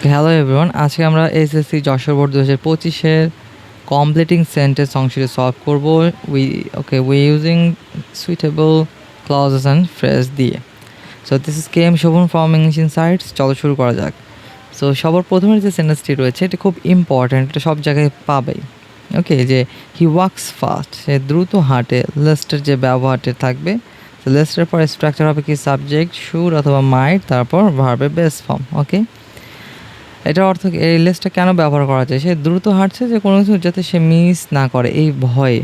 Hello everyone, আজকে আমরা SSC Jashore board 2025-এর কমপ্লিটিং সেন্টেন্স অংশটি সলভ করব we using suitable clauses and phrase দিয়ে। So this is KM Shovon from English Insights. চলো শুরু করা যাক। সো সবার প্রথমে যে সেন্টেন্সটি রয়েছে এটা খুব ইম্পর্ট্যান্ট, এটা সব জায়গায় পাবেই। ওকে, যে হি ওয়াক্স ফাস্ট, সে দ্রুত হাঁটে। লেস্টের যে ব্যবহারটি থাকবে, তো লেস্টের পর স্ট্রাকচার হবে কি সাবজেক্ট শুড অথবা মাইট, তারপর ভার্বের বেস ফর্ম। ওকে, এটার অর্থ এই লেসটা কেন ব্যবহার করা যায়? সে দ্রুত হাঁটছে যে কোনো কিছু যাতে সে মিস না করে এই ভয়ে।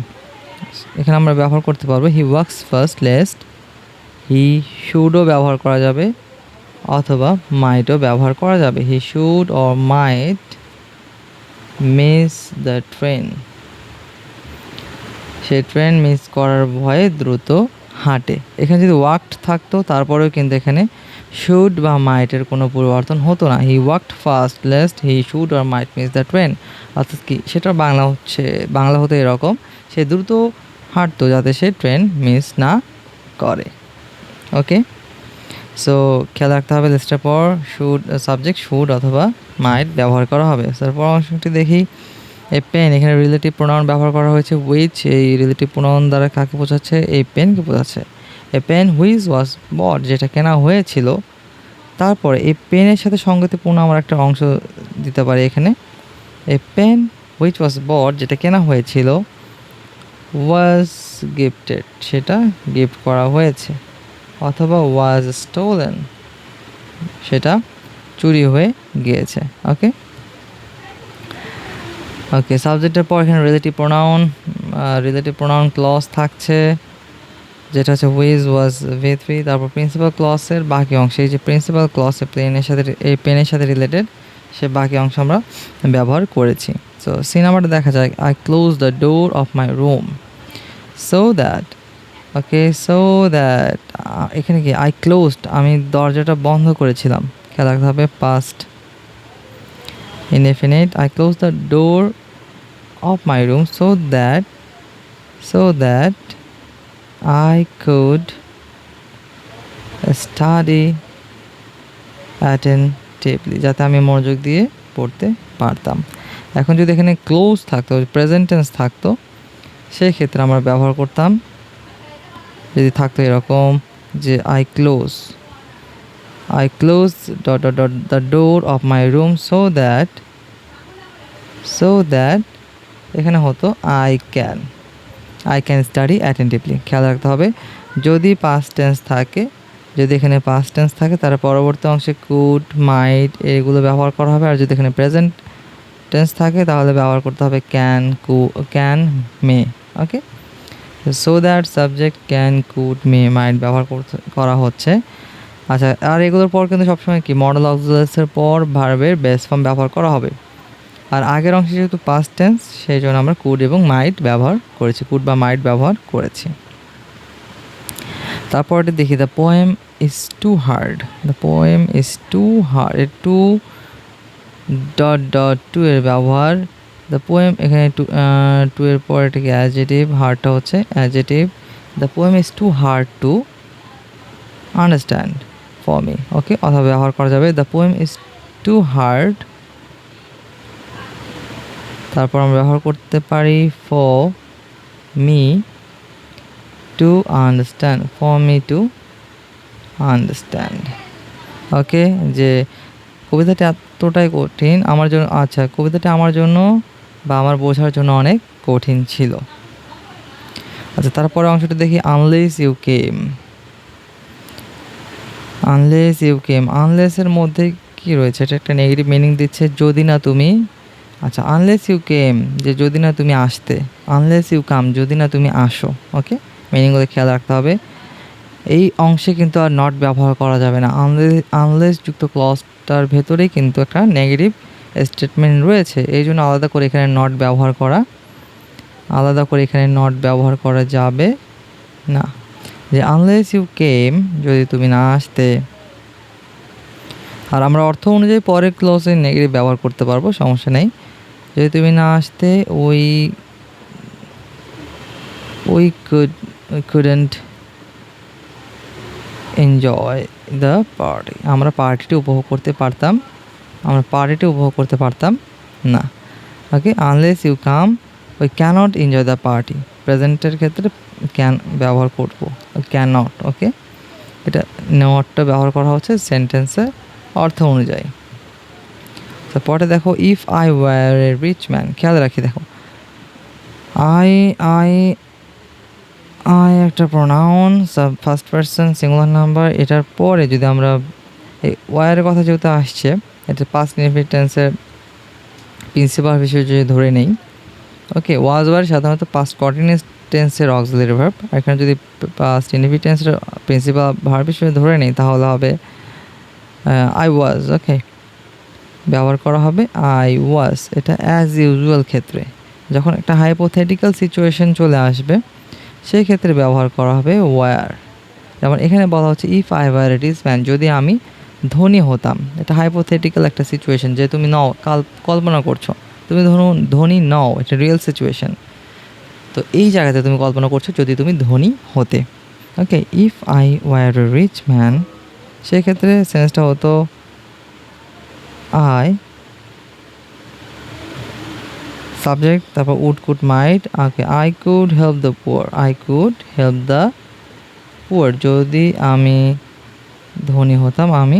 এখানে আমরা ব্যবহার করতে পারবো he walks fast lest, he শুডও ব্যবহার করা যাবে অথবা মাইটও ব্যবহার করা যাবে। He should or might miss the train, সে ট্রেন মিস করার ভয়ে দ্রুত হাঁটে। এখানে যদি ওয়াকড থাকতো তারপরেও কিন্তু এখানে শুড বা মাইটের কোনো পরিবর্তন হতো না। He walked fast lest he should or might miss the train, অর্থাৎ কি সেটার বাংলা হতে এরকম, সে দ্রুত হাঁটতো যাতে সে ট্রেন মিস না করে। ওকে, সো খেয়াল রাখতে হবে লিস্টের পর শুড সাবজেক্ট শুড অথবা মাইট ব্যবহার করা হবে। তারপর অংশটি দেখি এ পেন, এখানে রিলেটিভ প্রোনাউন ব্যবহার করা হয়েছে হুইচ, এই রিলেটিভ প্রোনাউন দ্বারা কাকে বোঝাচ্ছে? এই পেনকে বোঝাচ্ছে। এ পেন হুইচ ওয়াজ বট, যেটা কেনা হয়েছিল। তারপরে এই পেনের সাথে সঙ্গতিপূর্ণ আমার একটা অংশ দিতে পারি এখানে। এ পেন হুইচ ওয়াজ বট, যেটা কেনা হয়েছিল, ওয়াজ গিফটেড, সেটা গিফট করা হয়েছে। অথবা ওয়াজ স্টোলেন, সেটা চুরি হয়ে গিয়েছে। ওকে ওকে, সাবজেক্টের পর এখানে রিলেটিভ প্রোনাউন ক্লজ থাকছে, যেটা হচ্ছে হুইজ ওয়াজ ভি3। তারপর প্রিন্সিপাল ক্লজের বাকি অংশ, এই যে প্রিন্সিপাল ক্লজে পেনের সাথে রিলেটেড, সে বাকি অংশ আমরা ব্যবহার করেছি। সো সি নাম্বারটা দেখা যায়, I close the door of my room so that. Okay, so that এখানে কি আই ক্লোজড, আমি দরজাটা বন্ধ করেছিলাম। খেয়াল রাখতে হবে past indefinite. I closed the door of my room so that I could study attentively, যাতে আমি মনোযোগ দিয়ে পড়তে পারতাম। এখন যদি এখানে ক্লোজ থাকতো, প্রেজেন্ট টেন্স থাকতো, সেই ক্ষেত্রে আমরা ব্যবহার করতাম, যদি থাকতো এরকম যে I closed the door of my room so that এখানে হতো I can study attentively। খেয়াল রাখতে হবে যদি পাস্ট টেন্স থাকে, যদি এখানে পাস্ট টেন্স থাকে তার পরবর্তী অংশে কুড মাইট এগুলো ব্যবহার করা হবে। আর যদি এখানে প্রেজেন্ট টেন্স থাকে তাহলে ব্যবহার করতে হবে can may. Okay, so that subject can could may might ব্যবহার করা হচ্ছে। আচ্ছা, আর এগুলোর পর কিন্তু সবসময় কি মডেল অক্সিলারিসের পর ভার্বের বেস ফর্ম ব্যবহার করা হবে। আর আগের অংশে যেহেতু পাস্ট টেন্স, সেই জন্য আমরা কুড এবং মাইট ব্যবহার করেছি, কুড বা মাইট ব্যবহার করেছি। তারপরটি দেখি, the poem is too hard, এর টু এর ব্যবহার। দ্য পোয়েম এখানে টু এর পর এটাকে অ্যাডজেটিভ, হার্ডটা হচ্ছে adjective. The poem is too hard to understand for me. Okay, অথবা ব্যবহার করা যাবে the poem is too hard, তারপর আমরা ব্যবহার করতে পারি for me to understand, okay, যে কবিতাটি এতটাই কঠিন আমার জন্য, আচ্ছা কবিতাটি আমার জন্য বা আমার বোঝার জন্য অনেক কঠিন ছিল। আচ্ছা, তারপরে অংশটা দেখি, আনলেস ইউ কেম, আনলেসের মধ্যে কি রয়েছে? এটা একটা নেগেটিভ মিনিং দিচ্ছে, যদি না তুমি। আচ্ছা, আনলেস ইউ কেম, যে যদি না তুমি আসতে। আনলেস ইউ কাম, যদি না তুমি আসো। ওকে, মিনিংগুলো খেয়াল রাখতে হবে। এই অংশে কিন্তু আর নট ব্যবহার করা যাবে না। আনলেস যুক্ত ক্লজটার ভেতরেই কিন্তু একটা নেগেটিভ স্টেটমেন্ট রয়েছে, এই জন্য আলাদা করে এখানে নট ব্যবহার করা যাবে না। যে আনলেস ইউ কেম, যদি তুমি না আসতে। আর আমরা অর্থ অনুযায়ী পরের ক্লজে নেগেটিভ ব্যবহার করতে পারবো, সমস্যা নেই। যদি তুমি না আসতে, we couldn't enjoy the party, আমরা পার্টিটি উপভোগ করতে পারতাম আমরা পার্টিটি উপভোগ করতে পারতাম না। Okay, unless you come we can't enjoy the party. প্রেজেন্টের ক্ষেত্রে ক্যান ব্যবহার করব, ক্যানট। ওকে, এটা নটটা ব্যবহার করা হচ্ছে সেন্টেন্সের অর্থ অনুযায়ী। তো পরে দেখো, if I were a rich man, খেয়াল রাখি দেখো, আই আই আই একটা pronoun, first person singular number, এটার পরে যদি আমরা এই ওয়ারের কথা যেহেতু আসছে, এটা পাস্ট ইনডিফিনিট টেন্সের প্রিন্সিপাল হিসেবে যদি ধরে নেই। ওকে, ওয়াজ ওয়ার সাধারণত পাস্ট কন্টিনিউয়াস টেন্সের অক্সিলারি ভার্ব, এখানে যদি পাস্ট ইনডিফিনিট টেন্সের প্রিন্সিপাল ভার্ব হিসেবে ধরে নেই তাহলে হবে আই ওয়াজ। ওকে, ব্যবহার করা হবে আই ওয়াজ। এটা অ্যাজ ইউজুয়াল ক্ষেত্রে, যখন একটা হাইপোথেটিক্যাল সিচুয়েশন চলে আসবে সেই ক্ষেত্রে ব্যবহার করা হবে ওয়ার। যেমন এখানে বলা হচ্ছে if I were a rich man, যদি আমি ধনী হতাম। এটা হাইপোথেটিক্যাল একটা সিচুয়েশন, যে তুমি নও, কল্পনা করছো, তুমি ধরুন ধনী নও, এটা রিয়েল সিচুয়েশন। তো এই জায়গাতে তুমি কল্পনা করছো যদি তুমি ধনী হতে। Okay, if I were a rich man, সেক্ষেত্রে সেন্সটা হতো আই, সাবজেক্ট, তারপর would, could, might. Okay, I could help the poor, I could help the poor, যদি আমি ধনী হতাম আমি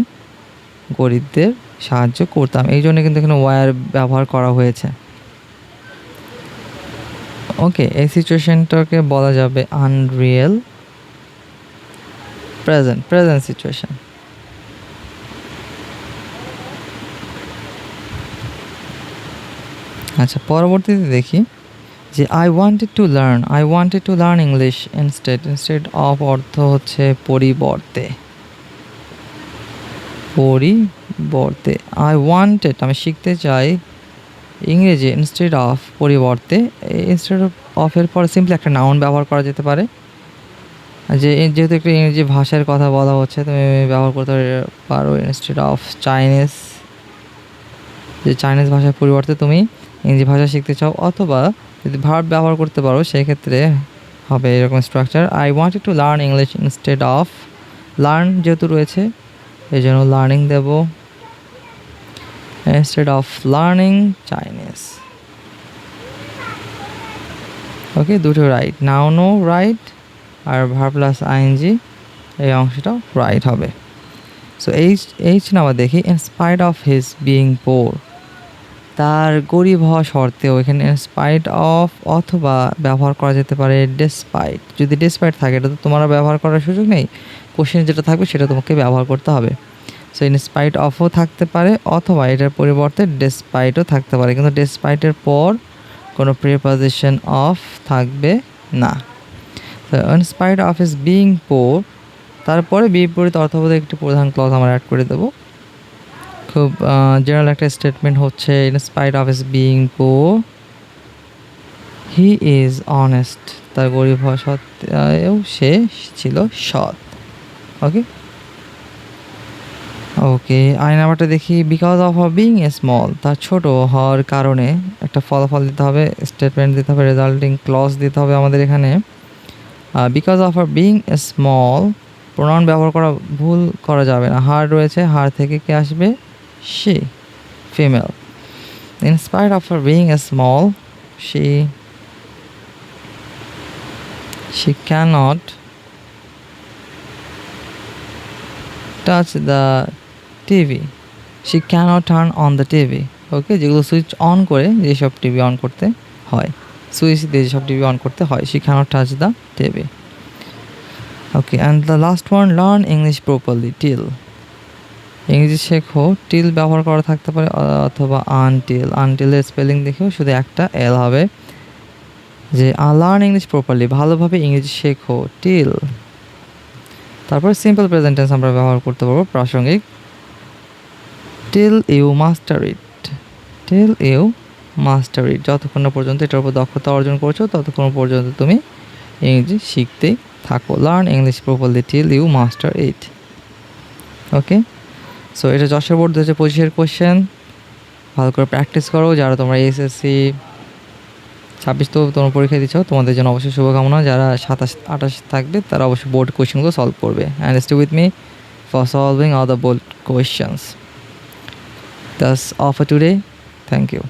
গরিবদের সাহায্য করতাম। এই জন্য কিন্তু এখানে ওয়ার ব্যবহার করা হয়েছে। ওকে, এই সিচুয়েশনটাকে বলা যাবে আনরিয়েল প্রেজেন্ট সিচুয়েশন। আচ্ছা, পরবর্তীতে দেখি যে I wanted to learn English instead of অর্থ হচ্ছে পরিবর্তে। আই ওয়ান্টেড, আমি শিখতে চাই, ইংরেজি ইনস্টেড অফ পরিবর্তে। ইনস্টেড অফ এর পরে সিম্পলি একটা নাউন ব্যবহার করা যেতে পারে, যেহেতু একটা ইংরেজি ভাষার কথা বলা হচ্ছে তুমি ব্যবহার করতে পারো ইনস্টেড অফ চাইনিজ, যে চাইনিজ ভাষার পরিবর্তে তুমি ইংরেজি ভাষা শিখতে চাও। অথবা যদি ভার্ব ব্যবহার করতে পারো সেক্ষেত্রে হবে এরকম structure, I wanted to learn English instead of, learn যেহেতু রয়েছে এই জন্য লার্নিং দেব instead of learning Chinese. Okay, দুটো রাইট, নাউনও রাইট আর ভার্ব প্লাস আইএনজি এই অংশটাও রাইট হবে। সো এইচ নাম্বার দেখি, in spite of his being poor, তার গরিব হওয়া সত্ত্বেও, এখানে ইন স্পাইট অফ অথবা ব্যবহার করা যেতে পারে ডেসপাইট। যদি ডেসপাইট থাকে এটা তো তোমার ব্যবহার করার সুযোগ নেই, কোশ্চেন যেটা থাকবে সেটা তোমাকে ব্যবহার করতে হবে। সো ইন স্পাইট অফও থাকতে পারে অথবা এটার পরিবর্তে ডেসপাইটও থাকতে পারে, কিন্তু ডেসপাইটের পর কোনো প্রিপোজিশন অফ থাকবে না। তো in spite of his being poor, তারপরে বিপরীত অর্থবোধক একটি প্রধান ক্লজ আমরা অ্যাড করে দেবো। খুব জেনারেল একটা স্টেটমেন্ট হচ্ছে, in spite of his being poor he is honest, তার গরিব হওয়া সত্ত্বেও সে ছিল সৎ। ওকে, আই নাম্বারটা দেখি, because of being a small, তার ছোট হওয়ার কারণে একটা ফলাফল দিতে হবে, স্টেটমেন্ট দিতে হবে, রেজাল্টিং ক্লজ দিতে হবে আমাদের এখানে। Because of being a small, pronoun ব্যবহার ভুল করা যাবে না, হার রয়েছে, হার থেকে কে আসবে, she, female. In spite of her being a small, she cannot touch the TV. She cannot turn on the TV. ওকে, যেগুলো সুইচ অন করে যেসব টিভি অন করতে হয়, সুইচ দিয়ে যেসব টিভি অন করতে হয়, she cannot touch the TV. Okay, and the last one, learn English properly till. ইংরেজি শেখো, টিল ব্যবহার করা থাকতে পারে অথবা আনটিল। আনটিলের স্পেলিং দেখেও শুধু একটা এল হবে, যে লার্ন ইংলিশ প্রপারলি, ভালোভাবে ইংরেজি শেখো, টিল। তারপর সিম্পল প্রেজেন্ট টেন্স আমরা ব্যবহার করতে পারবো প্রাসঙ্গিক, টিল ইউ মাস্টার ইট, যতক্ষণ না পর্যন্ত এটার উপর দক্ষতা অর্জন করছো ততক্ষণ পর্যন্ত তুমি ইংরেজি শিখতেই থাকো। Learn English properly till you master it. Okay, so এটা যশোর বোর্ড 2025 কোশ্চেন, ভালো করে প্র্যাকটিস করো। যারা তোমরা এসএসসি 26 তো তোমরা পরীক্ষা দিচ্ছ, তোমাদের জন্য অবশ্যই শুভকামনা। যারা 27-28 থাকবে তারা অবশ্যই বোর্ড কোয়েশ্চেনগুলো সলভ করবে। And stay with me for solving all the board questions. That's all for today. Thank you.